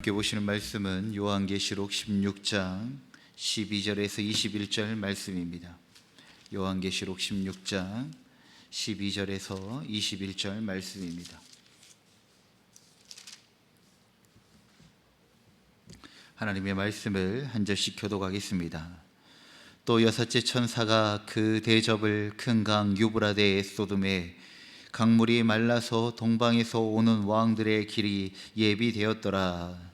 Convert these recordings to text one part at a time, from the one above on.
함께 보시는 말씀은 요한계시록 16장 12절에서 21절 말씀입니다. 요한계시록 16장 12절에서 21절 말씀입니다. 하나님의 말씀을 한 절씩 교독하겠습니다. 또 여섯째 천사가 그 대접을 큰 강 유브라데에 쏟음에 강물이 말라서 동방에서 오는 왕들의 길이 예비되었더라.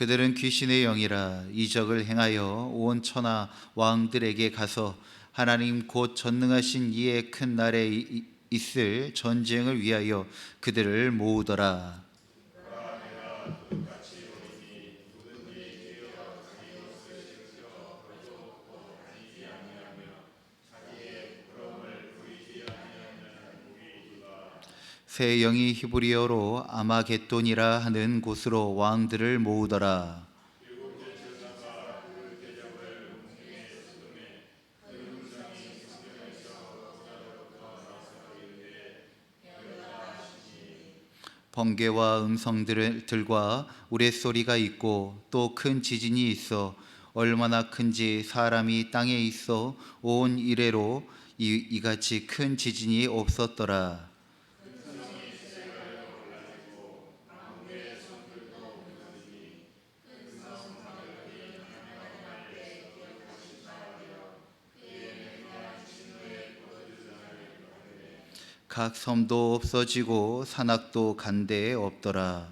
그들은 귀신의 영이라 이적을 행하여 온 천하 왕들에게 가서 하나님 곧 전능하신 이의 큰 날에 있을 전쟁을 위하여 그들을 모으더라. 새 영이 히브리어로 아마겟돈이라 하는 곳으로 왕들을 모으더라. 번개와 음성들과 우레소리가 있고 또 큰 지진이 있어 얼마나 큰지 사람이 땅에 있어 온 이래로 이같이 큰 지진이 없었더라. 각 섬도 없어지고 산악도 간데에 없더라.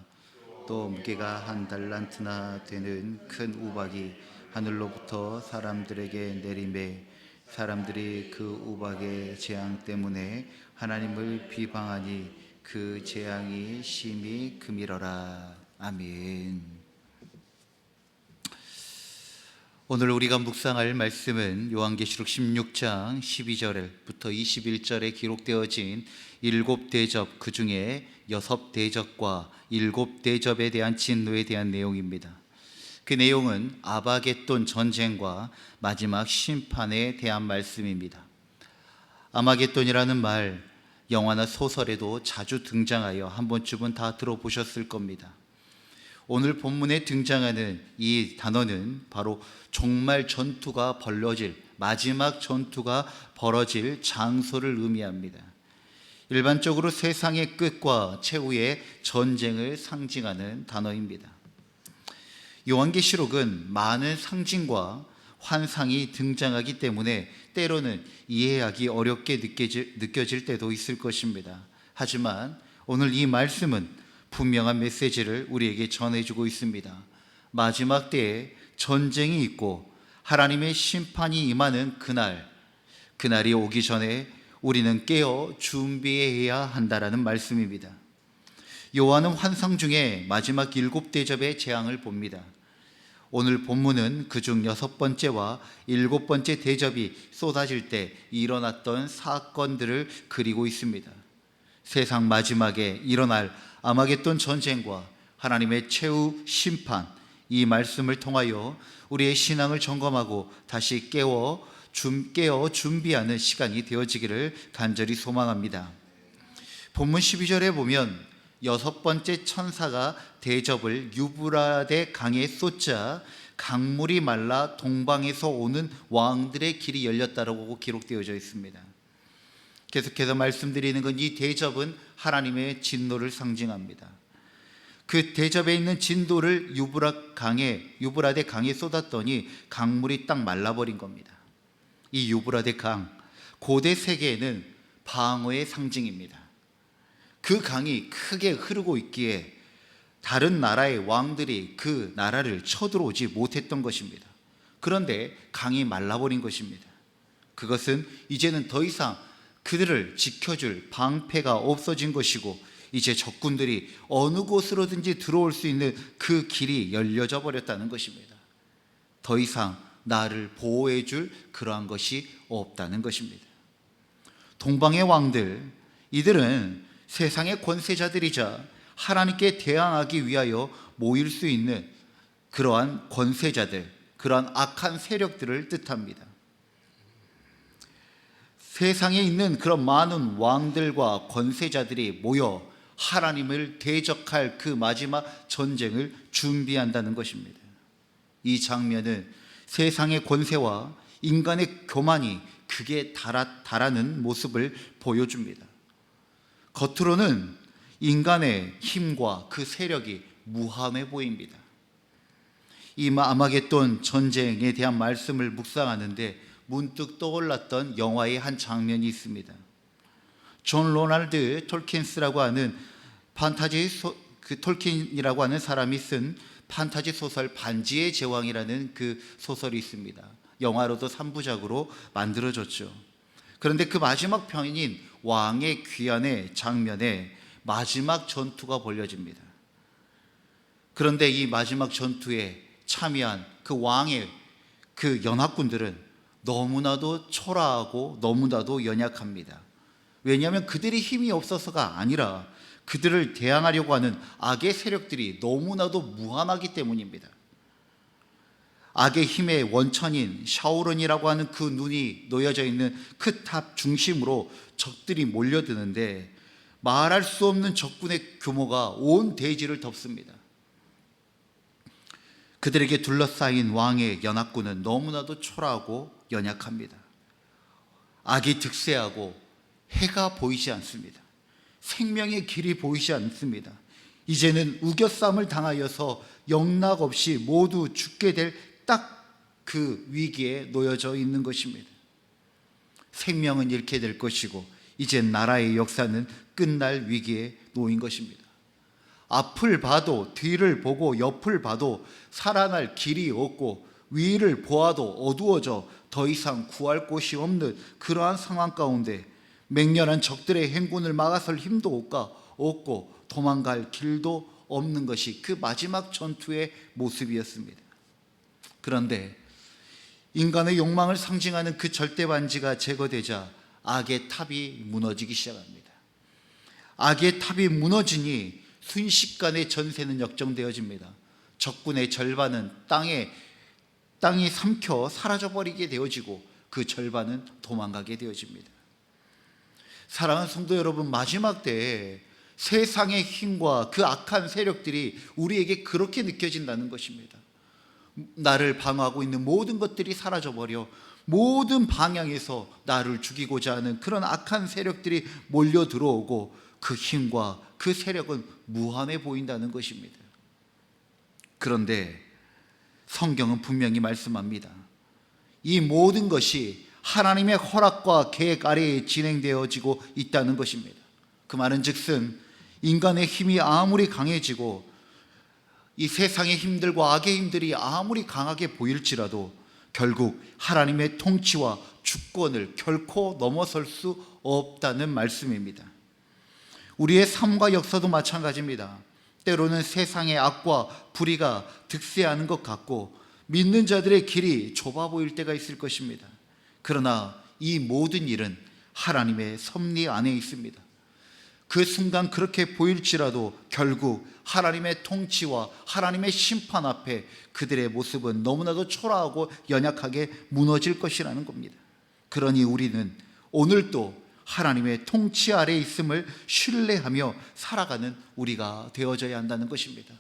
또 무게가 한 달란트나 되는 큰 우박이 하늘로부터 사람들에게 내리매 사람들이 그 우박의 재앙 때문에 하나님을 비방하니 그 재앙이 심히 크밀어라. 아멘. 오늘 우리가 묵상할 말씀은 요한계시록 16장 12절부터 21절에 기록되어진 7대접, 그 중에 6대접과 7대접에 대한 진노에 대한 내용입니다. 그 내용은 아마겟돈 전쟁과 마지막 심판에 대한 말씀입니다. 아마겟돈이라는 말, 영화나 소설에도 자주 등장하여 한 번쯤은 다 들어보셨을 겁니다. 오늘 본문에 등장하는 이 단어는 바로 종말 전투가 벌어질, 마지막 전투가 벌어질 장소를 의미합니다. 일반적으로 세상의 끝과 최후의 전쟁을 상징하는 단어입니다. 요한계시록은 많은 상징과 환상이 등장하기 때문에 때로는 이해하기 어렵게 느껴질 때도 있을 것입니다. 하지만 오늘 이 말씀은 분명한 메시지를 우리에게 전해주고 있습니다. 마지막 때에 전쟁이 있고 하나님의 심판이 임하는 그날이 오기 전에 우리는 깨어 준비해야 한다라는 말씀입니다. 요한은 환상 중에 마지막 7대접의 재앙을 봅니다. 오늘 본문은 그중 6번째와 7번째 대접이 쏟아질 때 일어났던 사건들을 그리고 있습니다. 세상 마지막에 일어날 아마겟돈 전쟁과 하나님의 최후 심판, 이 말씀을 통하여 우리의 신앙을 점검하고 다시 깨어 준비하는 시간이 되어지기를 간절히 소망합니다. 본문 12절에 보면 6번째 천사가 대접을 유브라데 강에 쏟자 강물이 말라 동방에서 오는 왕들의 길이 열렸다고 기록되어져 있습니다. 계속해서 말씀드리는 건 이 대접은 하나님의 진노를 상징합니다. 그 대접에 있는 진도를 유브라데 강에 쏟았더니 강물이 딱 말라버린 겁니다. 이 유브라데 강, 고대 세계에는 방어의 상징입니다. 그 강이 크게 흐르고 있기에 다른 나라의 왕들이 그 나라를 쳐들어오지 못했던 것입니다. 그런데 강이 말라버린 것입니다. 그것은 이제는 더 이상 그들을 지켜줄 방패가 없어진 것이고 이제 적군들이 어느 곳으로든지 들어올 수 있는 그 길이 열려져 버렸다는 것입니다. 더 이상 나를 보호해 줄 그러한 것이 없다는 것입니다. 동방의 왕들, 이들은 세상의 권세자들이자 하나님께 대항하기 위하여 모일 수 있는 그러한 권세자들, 그러한 악한 세력들을 뜻합니다. 세상에 있는 그런 많은 왕들과 권세자들이 모여 하나님을 대적할 그 마지막 전쟁을 준비한다는 것입니다. 이 장면은 세상의 권세와 인간의 교만이 극에 달하는 모습을 보여줍니다. 겉으로는 인간의 힘과 그 세력이 무한해 보입니다. 이 아마겟돈 전쟁에 대한 말씀을 묵상하는데 문득 떠올랐던 영화의 한 장면이 있습니다. 존 로날드 톨킨스라고 하는 톨킨이라고 하는 사람이 쓴 판타지 소설 반지의 제왕이라는 그 소설이 있습니다. 영화로도 3부작으로 만들어졌죠. 그런데 그 마지막 편인 왕의 귀환의 장면에 마지막 전투가 벌어집니다. 그런데 이 마지막 전투에 참여한 그 왕의 그 연합군들은 너무나도 초라하고 너무나도 연약합니다. 왜냐하면 그들이 힘이 없어서가 아니라 그들을 대항하려고 하는 악의 세력들이 너무나도 무한하기 때문입니다. 악의 힘의 원천인 샤오른이라고 하는 그 눈이 놓여져 있는 그 탑 중심으로 적들이 몰려드는데 말할 수 없는 적군의 규모가 온 대지를 덮습니다. 그들에게 둘러싸인 왕의 연합군은 너무나도 초라하고 연약합니다. 악이 득세하고 해가 보이지 않습니다. 생명의 길이 보이지 않습니다. 이제는 우겨쌈을 당하여서 영락없이 모두 죽게 될 딱 그 위기에 놓여져 있는 것입니다. 생명은 잃게 될 것이고 이제 나라의 역사는 끝날 위기에 놓인 것입니다. 앞을 봐도 뒤를 보고 옆을 봐도 살아날 길이 없고 위를 보아도 어두워져 더 이상 구할 곳이 없는 그러한 상황 가운데 맹렬한 적들의 행군을 막아설 힘도 없고 도망갈 길도 없는 것이 그 마지막 전투의 모습이었습니다. 그런데 인간의 욕망을 상징하는 그 절대반지가 제거되자 악의 탑이 무너지기 시작합니다. 악의 탑이 무너지니 순식간에 전세는 역전되어집니다. 적군의 절반은 땅이 삼켜 사라져버리게 되어지고 그 절반은 도망가게 되어집니다. 사랑하는 성도 여러분, 마지막 때에 세상의 힘과 그 악한 세력들이 우리에게 그렇게 느껴진다는 것입니다. 나를 방어하고 있는 모든 것들이 사라져버려 모든 방향에서 나를 죽이고자 하는 그런 악한 세력들이 몰려 들어오고 그 힘과 그 세력은 무한해 보인다는 것입니다. 그런데 성경은 분명히 말씀합니다. 이 모든 것이 하나님의 허락과 계획 아래에 진행되어지고 있다는 것입니다. 그 말은 즉슨 인간의 힘이 아무리 강해지고 이 세상의 힘들과 악의 힘들이 아무리 강하게 보일지라도 결국 하나님의 통치와 주권을 결코 넘어설 수 없다는 말씀입니다. 우리의 삶과 역사도 마찬가지입니다. 때로는 세상의 악과 불의가 득세하는 것 같고 믿는 자들의 길이 좁아 보일 때가 있을 것입니다. 그러나 이 모든 일은 하나님의 섭리 안에 있습니다. 그 순간 그렇게 보일지라도 결국 하나님의 통치와 하나님의 심판 앞에 그들의 모습은 너무나도 초라하고 연약하게 무너질 것이라는 겁니다. 그러니 우리는 오늘도 하나님의 통치 아래에 있음을 신뢰하며 살아가는 우리가 되어져야 한다는 것입니다.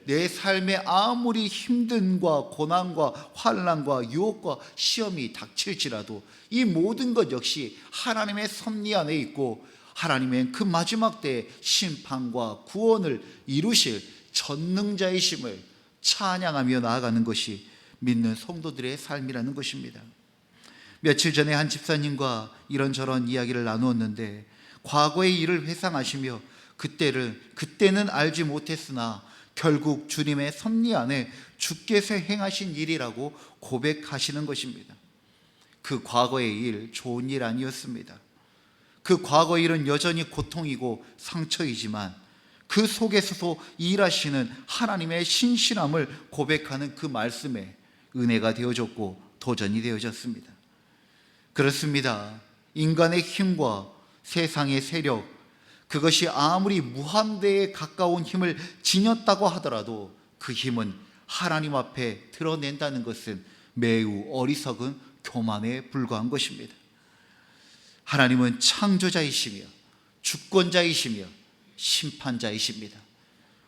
내 삶에 아무리 힘든과 고난과 환난과 유혹과 시험이 닥칠지라도 이 모든 것 역시 하나님의 섭리 안에 있고 하나님의 그 마지막 때의 심판과 구원을 이루실 전능자이심을 찬양하며 나아가는 것이 믿는 성도들의 삶이라는 것입니다. 며칠 전에 한 집사님과 이런저런 이야기를 나누었는데 과거의 일을 회상하시며 그때는 알지 못했으나 결국 주님의 섭리 안에 주께서 행하신 일이라고 고백하시는 것입니다. 그 과거의 일 좋은 일 아니었습니다. 그 과거 일은 여전히 고통이고 상처이지만 그 속에서도 일하시는 하나님의 신실함을 고백하는 그 말씀에 은혜가 되어졌고 도전이 되어졌습니다. 그렇습니다. 인간의 힘과 세상의 세력, 그것이 아무리 무한대에 가까운 힘을 지녔다고 하더라도 그 힘은 하나님 앞에 드러낸다는 것은 매우 어리석은 교만에 불과한 것입니다. 하나님은 창조자이시며 주권자이시며 심판자이십니다.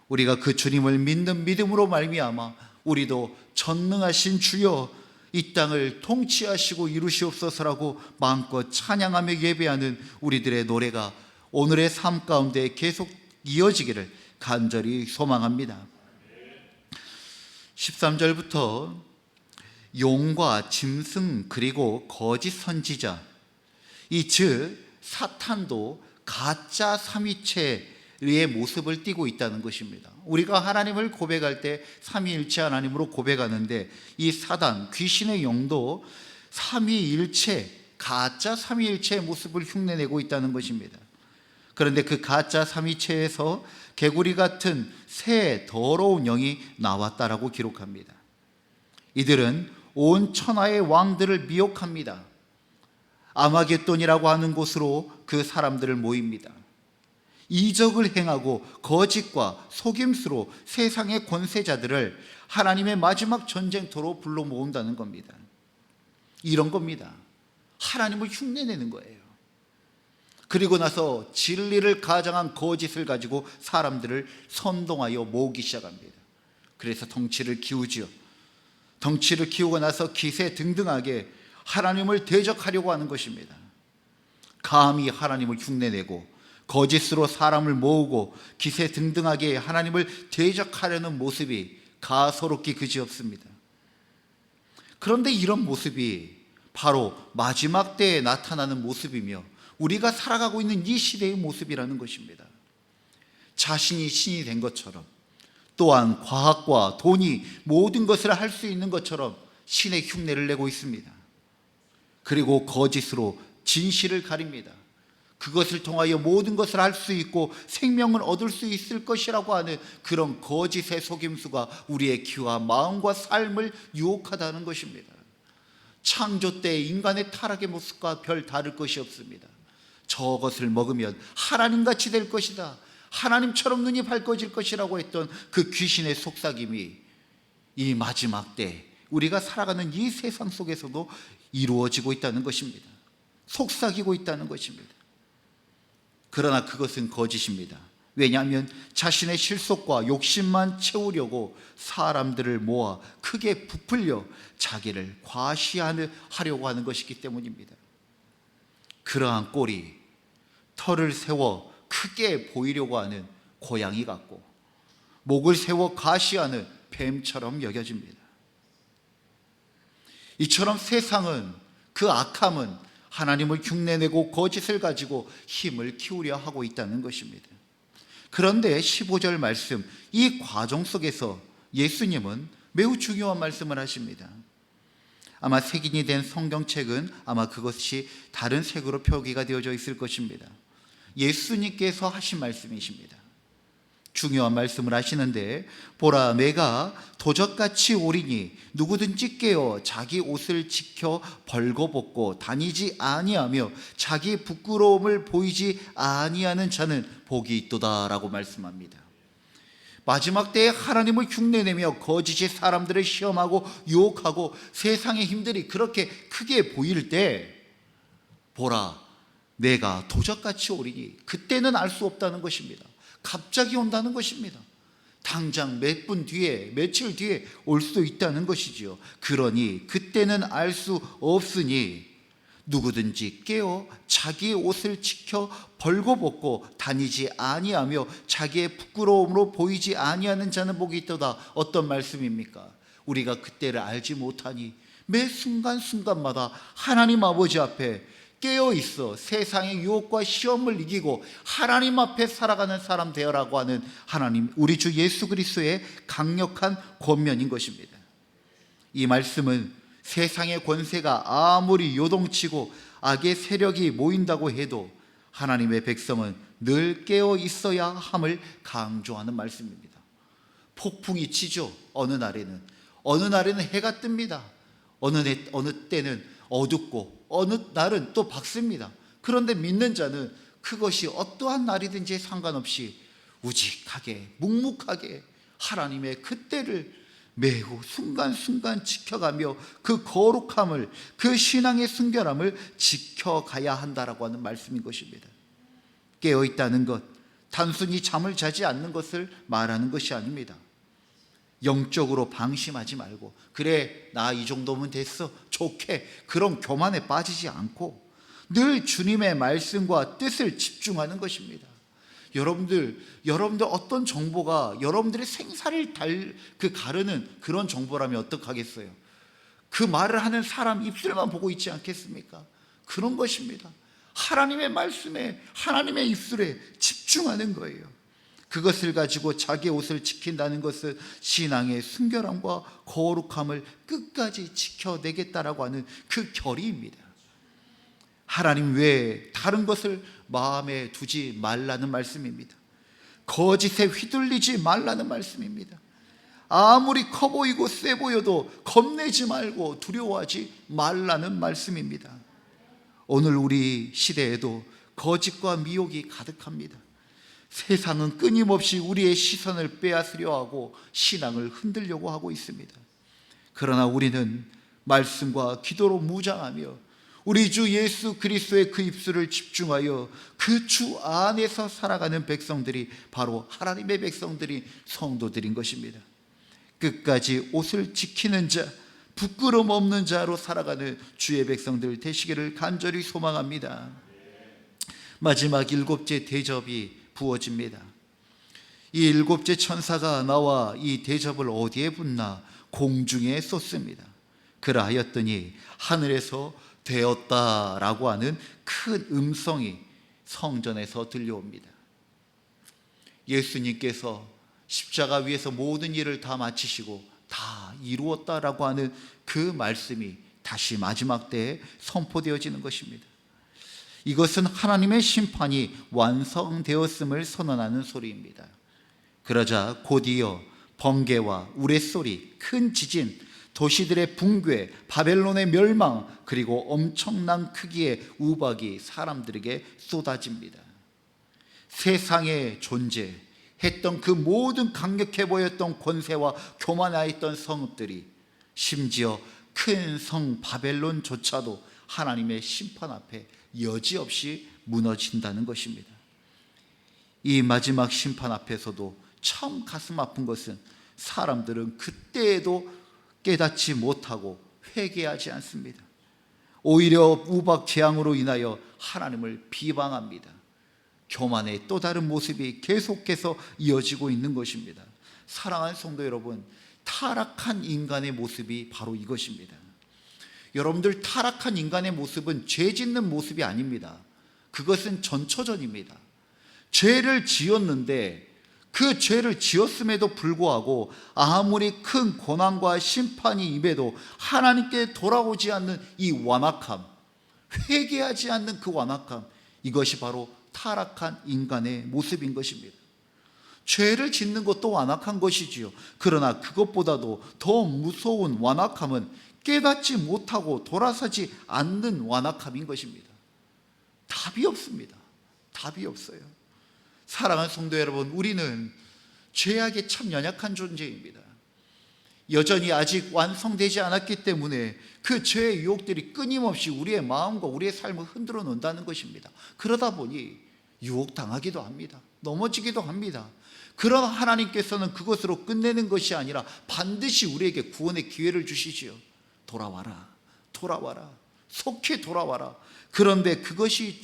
우리가 그 주님을 믿는 믿음으로 말미암아 우리도 전능하신 주여 이 땅을 통치하시고 이루시옵소서라고 마음껏 찬양하며 예배하는 우리들의 노래가 오늘의 삶 가운데 계속 이어지기를 간절히 소망합니다. 13절부터 용과 짐승 그리고 거짓 선지자, 이 즉 사탄도 가짜 삼위체의 모습을 띠고 있다는 것입니다. 우리가 하나님을 고백할 때 삼위일체 하나님으로 고백하는데 이 사단, 귀신의 영도 삼위일체, 가짜 삼위일체의 모습을 흉내내고 있다는 것입니다. 그런데 그 가짜 삼위체에서 개구리 같은 새 더러운 영이 나왔다라고 기록합니다. 이들은 온 천하의 왕들을 미혹합니다. 아마겟돈이라고 하는 곳으로 그 사람들을 모입니다. 이적을 행하고 거짓과 속임수로 세상의 권세자들을 하나님의 마지막 전쟁터로 불러 모은다는 겁니다. 이런 겁니다. 하나님을 흉내내는 거예요. 그리고 나서 진리를 가장한 거짓을 가지고 사람들을 선동하여 모으기 시작합니다. 그래서 덩치를 키우지요. 덩치를 키우고 나서 기세 등등하게 하나님을 대적하려고 하는 것입니다. 감히 하나님을 흉내내고 거짓으로 사람을 모으고 기세 등등하게 하나님을 대적하려는 모습이 가소롭기 그지없습니다. 그런데 이런 모습이 바로 마지막 때에 나타나는 모습이며 우리가 살아가고 있는 이 시대의 모습이라는 것입니다. 자신이 신이 된 것처럼, 또한 과학과 돈이 모든 것을 할 수 있는 것처럼 신의 흉내를 내고 있습니다. 그리고 거짓으로 진실을 가립니다. 그것을 통하여 모든 것을 할 수 있고 생명을 얻을 수 있을 것이라고 하는 그런 거짓의 속임수가 우리의 귀와 마음과 삶을 유혹하다는 것입니다. 창조 때 인간의 타락의 모습과 별 다를 것이 없습니다. 저것을 먹으면 하나님같이 될 것이다, 하나님처럼 눈이 밝아질 것이라고 했던 그 귀신의 속삭임이 이 마지막 때 우리가 살아가는 이 세상 속에서도 이루어지고 있다는 것입니다. 속삭이고 있다는 것입니다. 그러나 그것은 거짓입니다. 왜냐하면 자신의 실속과 욕심만 채우려고 사람들을 모아 크게 부풀려 자기를 과시하려고 하는 것이기 때문입니다. 그러한 꼴이 털을 세워 크게 보이려고 하는 고양이 같고 목을 세워 과시하는 뱀처럼 여겨집니다. 이처럼 세상은, 그 악함은 하나님을 흉내내고 거짓을 가지고 힘을 키우려 하고 있다는 것입니다. 그런데 15절 말씀, 이 과정 속에서 예수님은 매우 중요한 말씀을 하십니다. 아마 색인이 된 성경책은 아마 그것이 다른 색으로 표기가 되어져 있을 것입니다. 예수님께서 하신 말씀이십니다. 중요한 말씀을 하시는데, 보라 내가 도적같이 오리니 누구든지 깨어 자기 옷을 지켜 벌거벗고 다니지 아니하며 자기 부끄러움을 보이지 아니하는 자는 복이 있도다 라고 말씀합니다. 마지막 때에 하나님을 흉내내며 거짓이 사람들을 시험하고 유혹하고 세상의 힘들이 그렇게 크게 보일 때, 보라 내가 도적같이 오리니, 그때는 알 수 없다는 것입니다. 갑자기 온다는 것입니다. 당장 몇 분 뒤에, 며칠 뒤에 올 수도 있다는 것이지요. 그러니 그때는 알 수 없으니 누구든지 깨어 자기의 옷을 지켜 벌거벗고 다니지 아니하며 자기의 부끄러움으로 보이지 아니하는 자는 복이 있도다. 어떤 말씀입니까? 우리가 그때를 알지 못하니 매 순간순간마다 하나님 아버지 앞에 깨어있어 세상의 유혹과 시험을 이기고 하나님 앞에 살아가는 사람 되어라고 하는 하나님, 우리 주 예수 그리스도의 강력한 권면인 것입니다. 이 말씀은 세상의 권세가 아무리 요동치고 악의 세력이 모인다고 해도 하나님의 백성은 늘 깨어 있어야 함을 강조하는 말씀입니다. 폭풍이 치죠. 어느 날에는 해가 뜹니다. 어느 때는 어둡고 어느 날은 또 밝습니다. 그런데 믿는 자는 그것이 어떠한 날이든지 상관없이 우직하게 묵묵하게 하나님의 그때를 매우 순간순간 지켜가며 그 거룩함을, 그 신앙의 순결함을 지켜가야 한다라고 하는 말씀인 것입니다. 깨어있다는 것, 단순히 잠을 자지 않는 것을 말하는 것이 아닙니다. 영적으로 방심하지 말고, 그래 나 이 정도면 됐어, 좋게, 그런 교만에 빠지지 않고 늘 주님의 말씀과 뜻을 집중하는 것입니다. 여러분들 어떤 정보가 여러분들의 생사를 가르는 그런 정보라면 어떡하겠어요? 그 말을 하는 사람 입술만 보고 있지 않겠습니까? 그런 것입니다. 하나님의 말씀에, 하나님의 입술에 집중하는 거예요. 그것을 가지고 자기 옷을 지킨다는 것은 신앙의 순결함과 거룩함을 끝까지 지켜내겠다라고 하는 그 결의입니다. 하나님 외에 다른 것을 마음에 두지 말라는 말씀입니다. 거짓에 휘둘리지 말라는 말씀입니다. 아무리 커 보이고 세 보여도 겁내지 말고 두려워하지 말라는 말씀입니다. 오늘 우리 시대에도 거짓과 미혹이 가득합니다. 세상은 끊임없이 우리의 시선을 빼앗으려 하고 신앙을 흔들려고 하고 있습니다. 그러나 우리는 말씀과 기도로 무장하며 우리 주 예수 그리스도의 그 입술을 집중하여 그 주 안에서 살아가는 백성들이 바로 하나님의 백성들이 성도들인 것입니다. 끝까지 옷을 지키는 자, 부끄럼 없는 자로 살아가는 주의 백성들 되시기를 간절히 소망합니다. 마지막 일곱째 대접이 부어집니다. 이 일곱째 천사가 나와 이 대접을 어디에 붓나? 공중에 쏟습니다. 그러하였더니 하늘에서 되었다라고 하는 큰 음성이 성전에서 들려옵니다. 예수님께서 십자가 위에서 모든 일을 다 마치시고 다 이루었다라고 하는 그 말씀이 다시 마지막 때에 선포되어지는 것입니다. 이것은 하나님의 심판이 완성되었음을 선언하는 소리입니다. 그러자 곧이어 번개와 우레소리, 큰 지진, 도시들의 붕괴, 바벨론의 멸망, 그리고 엄청난 크기의 우박이 사람들에게 쏟아집니다. 세상에 존재했던 그 모든 강력해 보였던 권세와 교만하였던 성읍들이, 심지어 큰 성 바벨론조차도 하나님의 심판 앞에 여지없이 무너진다는 것입니다. 이 마지막 심판 앞에서도 참 가슴 아픈 것은 사람들은 그때에도 깨닫지 못하고 회개하지 않습니다. 오히려 우박 재앙으로 인하여 하나님을 비방합니다. 교만의 또 다른 모습이 계속해서 이어지고 있는 것입니다. 사랑하는 성도 여러분, 타락한 인간의 모습이 바로 이것입니다. 여러분들, 타락한 인간의 모습은 죄 짓는 모습이 아닙니다. 그것은 전초전입니다. 죄를 지었는데 그 죄를 지었음에도 불구하고 아무리 큰 고난과 심판이 임해도 하나님께 돌아오지 않는 이 완악함, 회개하지 않는 그 완악함, 이것이 바로 타락한 인간의 모습인 것입니다. 죄를 짓는 것도 완악한 것이지요. 그러나 그것보다도 더 무서운 완악함은 깨닫지 못하고 돌아서지 않는 완악함인 것입니다. 답이 없습니다. 답이 없어요. 사랑하는 성도 여러분, 우리는 죄악에 참 연약한 존재입니다. 여전히 아직 완성되지 않았기 때문에 그 죄의 유혹들이 끊임없이 우리의 마음과 우리의 삶을 흔들어 놓는다는 것입니다. 그러다 보니 유혹당하기도 합니다. 넘어지기도 합니다. 그러나 하나님께서는 그것으로 끝내는 것이 아니라 반드시 우리에게 구원의 기회를 주시지요. 돌아와라, 돌아와라, 속히 돌아와라. 그런데 그것이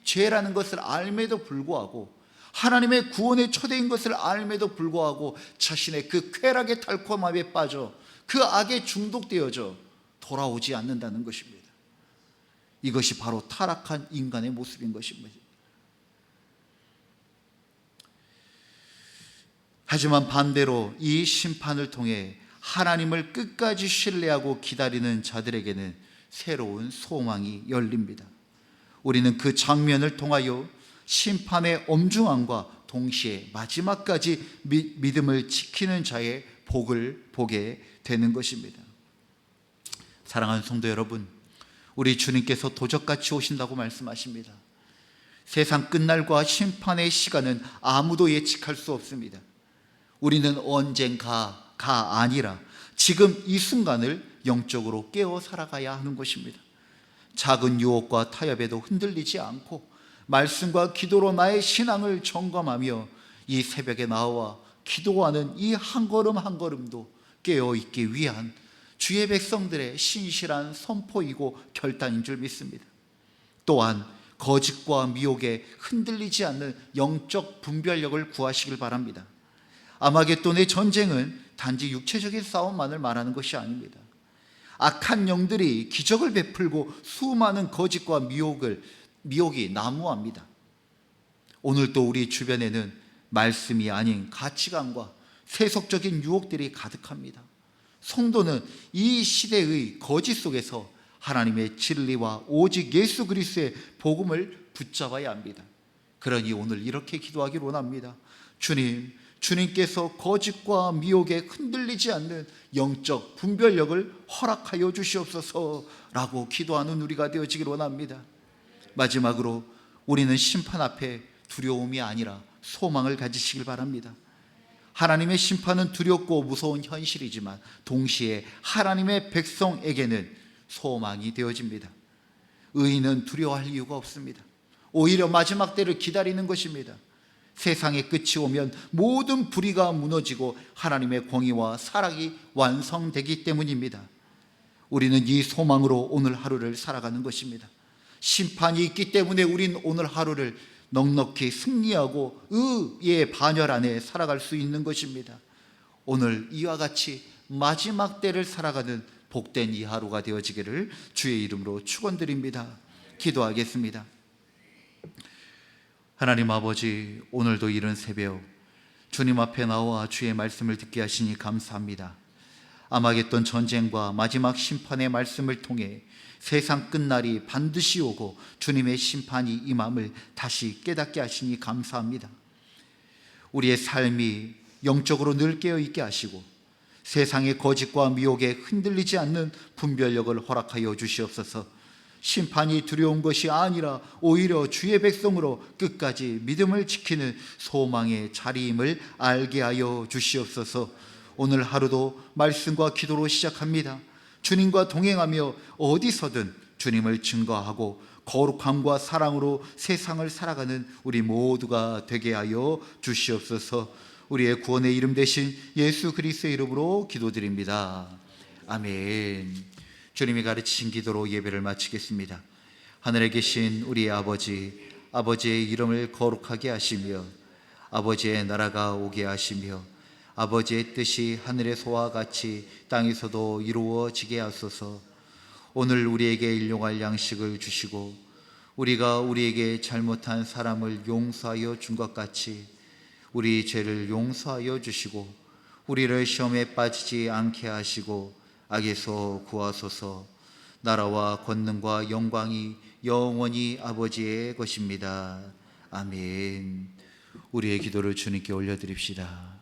죄라는 것을 알매도 불구하고, 하나님의 구원의 초대인 것을 알매도 불구하고 자신의 그 쾌락의 달콤함에 빠져 그 악에 중독되어져 돌아오지 않는다는 것입니다. 이것이 바로 타락한 인간의 모습인 것입니다. 하지만 반대로 이 심판을 통해 하나님을 끝까지 신뢰하고 기다리는 자들에게는 새로운 소망이 열립니다. 우리는 그 장면을 통하여 심판의 엄중함과 동시에 마지막까지 믿음을 지키는 자의 복을 보게 되는 것입니다. 사랑하는 성도 여러분, 우리 주님께서 도적같이 오신다고 말씀하십니다. 세상 끝날과 심판의 시간은 아무도 예측할 수 없습니다. 우리는 언젠가 아니라 지금 이 순간을 영적으로 깨어 살아가야 하는 것입니다. 작은 유혹과 타협에도 흔들리지 않고 말씀과 기도로 나의 신앙을 점검하며 이 새벽에 나와 기도하는 이 한 걸음 한 걸음도 깨어있기 위한 주의 백성들의 신실한 선포이고 결단인 줄 믿습니다. 또한 거짓과 미혹에 흔들리지 않는 영적 분별력을 구하시길 바랍니다. 아마겟돈의 전쟁은 단지 육체적인 싸움만을 말하는 것이 아닙니다. 악한 영들이 기적을 베풀고 수많은 거짓과 미혹이 난무합니다. 오늘도 우리 주변에는 말씀이 아닌 가치관과 세속적인 유혹들이 가득합니다. 성도는 이 시대의 거짓 속에서 하나님의 진리와 오직 예수 그리스도의 복음을 붙잡아야 합니다. 그러니 오늘 이렇게 기도하기를 원합니다. 주님께서 거짓과 미혹에 흔들리지 않는 영적 분별력을 허락하여 주시옵소서라고 기도하는 우리가 되어지길 원합니다. 마지막으로 우리는 심판 앞에 두려움이 아니라 소망을 가지시길 바랍니다. 하나님의 심판은 두렵고 무서운 현실이지만 동시에 하나님의 백성에게는 소망이 되어집니다. 의인은 두려워할 이유가 없습니다. 오히려 마지막 때를 기다리는 것입니다. 세상의 끝이 오면 모든 불의가 무너지고 하나님의 공의와 사랑이 완성되기 때문입니다. 우리는 이 소망으로 오늘 하루를 살아가는 것입니다. 심판이 있기 때문에 우린 오늘 하루를 넉넉히 승리하고 의의 반열 안에 살아갈 수 있는 것입니다. 오늘 이와 같이 마지막 때를 살아가는 복된 이 하루가 되어지기를 주의 이름으로 축원드립니다. 기도하겠습니다. 하나님 아버지, 오늘도 이른 새벽 주님 앞에 나와 주의 말씀을 듣게 하시니 감사합니다. 아마겟돈 전쟁과 마지막 심판의 말씀을 통해 세상 끝날이 반드시 오고 주님의 심판이 임함을 다시 깨닫게 하시니 감사합니다. 우리의 삶이 영적으로 늘 깨어있게 하시고 세상의 거짓과 미혹에 흔들리지 않는 분별력을 허락하여 주시옵소서. 심판이 두려운 것이 아니라 오히려 주의 백성으로 끝까지 믿음을 지키는 소망의 자리임을 알게 하여 주시옵소서. 오늘 하루도 말씀과 기도로 시작합니다. 주님과 동행하며 어디서든 주님을 증거하고 거룩함과 사랑으로 세상을 살아가는 우리 모두가 되게 하여 주시옵소서. 우리의 구원의 이름 대신 예수 그리스도의 이름으로 기도드립니다. 아멘. 주님이 가르치신 기도로 예배를 마치겠습니다. 하늘에 계신 우리 아버지, 아버지의 이름을 거룩하게 하시며 아버지의 나라가 오게 하시며 아버지의 뜻이 하늘에서와 같이 땅에서도 이루어지게 하소서. 오늘 우리에게 일용할 양식을 주시고 우리가 우리에게 잘못한 사람을 용서하여 준 것 같이 우리 죄를 용서하여 주시고 우리를 시험에 빠지지 않게 하시고 악에서 구하소서. 나라와 권능과 영광이 영원히 아버지의 것입니다. 아멘. 우리의 기도를 주님께 올려드립시다.